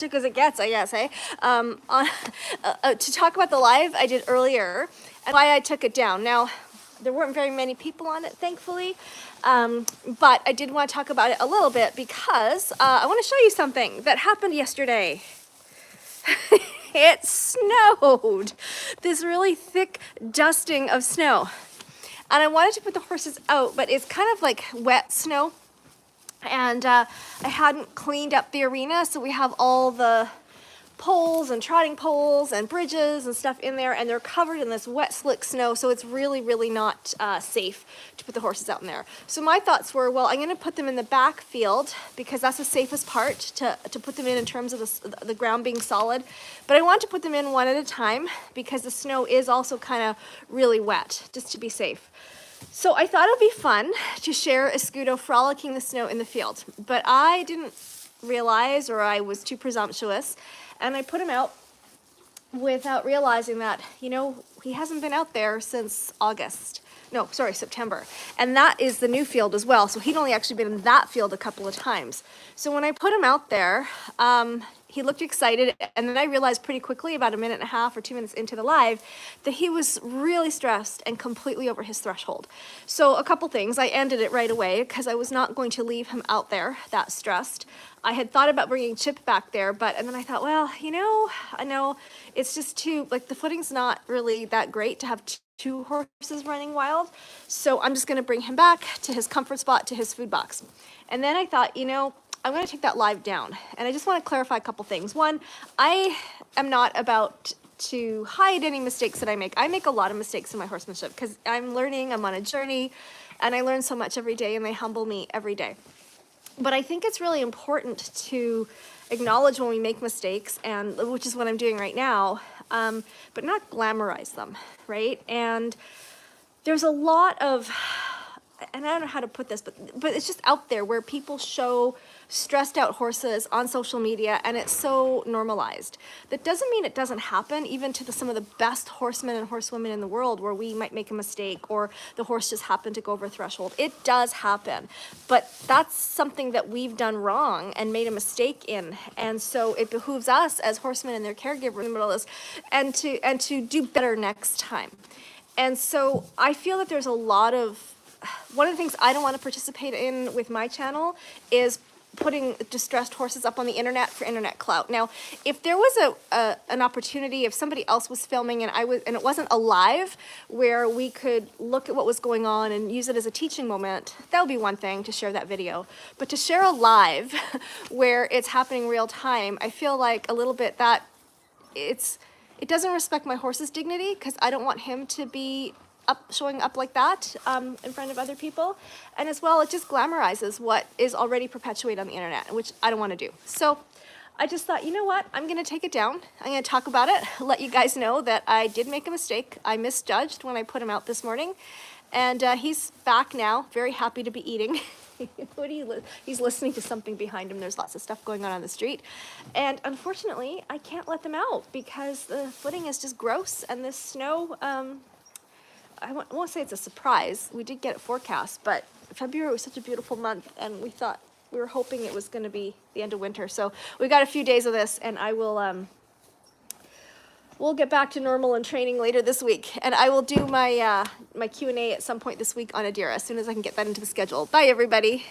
as it gets, I guess, eh? To talk about the live I did earlier and why I took it down. Now, there weren't very many people on it, thankfully, but I did want to talk about it a little bit because I want to show you something that happened yesterday. It snowed. This really thick dusting of snow. And I wanted to put the horses out, but it's kind of like wet snow. And I hadn't cleaned up the arena, so we have all the poles and trotting poles and bridges and stuff in there, and they're covered in this wet, slick snow, so it's really, really not safe to put the horses out in there. So my thoughts were, well, I'm going to put them in the back field because that's the safest part to put them in terms of the ground being solid. But I want to put them in one at a time because the snow is also kind of really wet, just to be safe. So I thought it would be fun to share Escudo frolicking the snow in the field, but I didn't realize, or I was too presumptuous, and I put him out without realizing that, you know, he hasn't been out there since September. And that is the new field as well, so he'd only actually been in that field a couple of times. So when I put him out there, he looked excited, and then I realized pretty quickly, about a minute and a half or 2 minutes into the live, that he was really stressed and completely over his threshold. So a couple things. I ended it right away because I was not going to leave him out there that stressed. I had thought about bringing Chip back there, and then I thought, well, you know, I know it's just too, like, the footing's not really that great to have two horses running wild. So I'm just going to bring him back to his comfort spot, to his food box. And then I thought, you know, I'm going to take that live down. And I just want to clarify a couple things. One, I am not about to hide any mistakes that I make. I make a lot of mistakes in my horsemanship because I'm learning, I'm on a journey, and I learn so much every day, and they humble me every day. But I think it's really important to acknowledge when we make mistakes, and which is what I'm doing right now, but not glamorize them, right? And there's a lot of, and I don't know how to put this, but it's just out there where people show stressed out horses on social media, and it's so normalized. That doesn't mean it doesn't happen, even to some of the best horsemen and horsewomen in the world, where we might make a mistake or the horse just happened to go over a threshold. It does happen, but that's something that we've done wrong and made a mistake in, and so it behooves us as horsemen and their caregiver in the middle of this, and to do better next time. And so I feel that there's a lot of, one of the things I don't want to participate in with my channel is putting distressed horses up on the internet for internet clout. Now, if there was an opportunity, if somebody else was filming and it wasn't a live where we could look at what was going on and use it as a teaching moment, that would be one thing, to share that video. But to share a live where it's happening real time, I feel like a little bit that it doesn't respect my horse's dignity, because I don't want him to be showing up like that in front of other people. And as well, it just glamorizes what is already perpetuated on the internet, which I don't want to do. So I just thought, you know what, I'm going to take it down. I'm going to talk about it, let you guys know that I did make a mistake. I misjudged when I put him out this morning. And he's back now, very happy to be eating. He's listening to something behind him. There's lots of stuff going on the street. And unfortunately, I can't let them out because the footing is just gross, and this snow, I won't say it's a surprise. We did get it forecast, but February was such a beautiful month, and we were hoping it was going to be the end of winter. So we got a few days of this, and I will, we'll get back to normal and training later this week. And I will do my my Q&A at some point this week on Adira as soon as I can get that into the schedule. Bye, everybody.